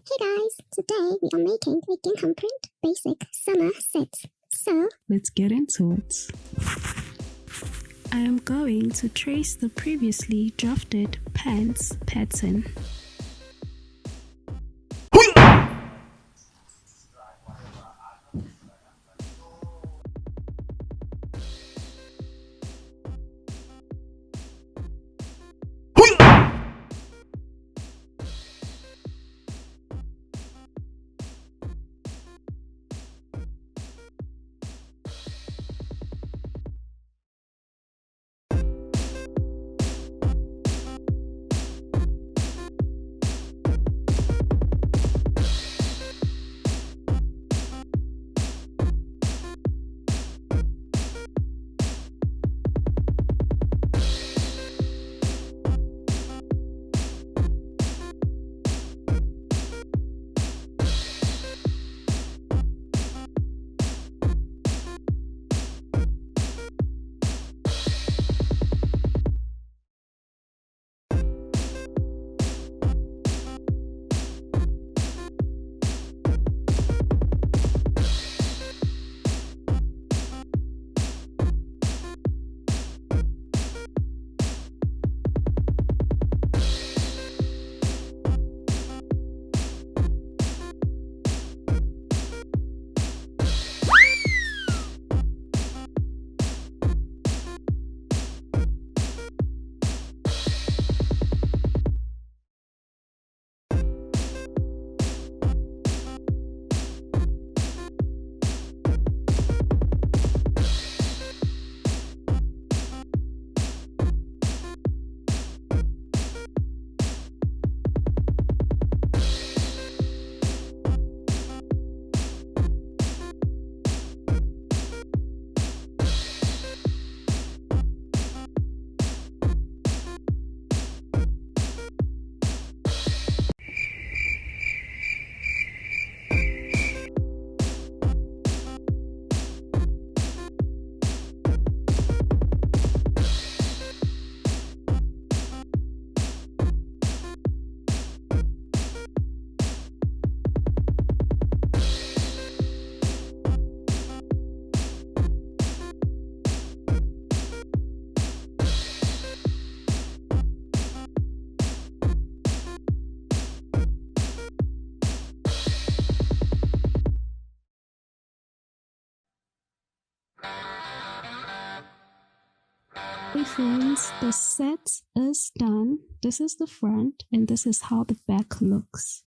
Hey guys, today we are making a gingham print basic summer set. So let's get into it. I am going to trace the previously drafted pants pattern. Hey friends, the set is done. This is the front and this is how the back looks.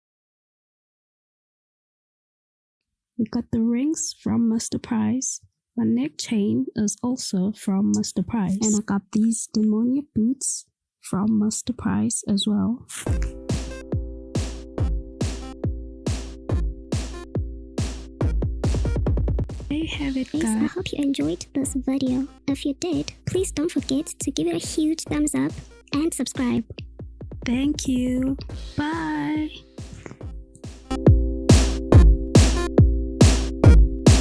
We got the rings from Mr. Price. My neck chain is also from Mr. Price. And I got these demoniac boots from Mr. Price as well. There you have it, guys. I hope you enjoyed this video. If you did, please don't forget to give it a huge thumbs up and subscribe. Thank you. Bye.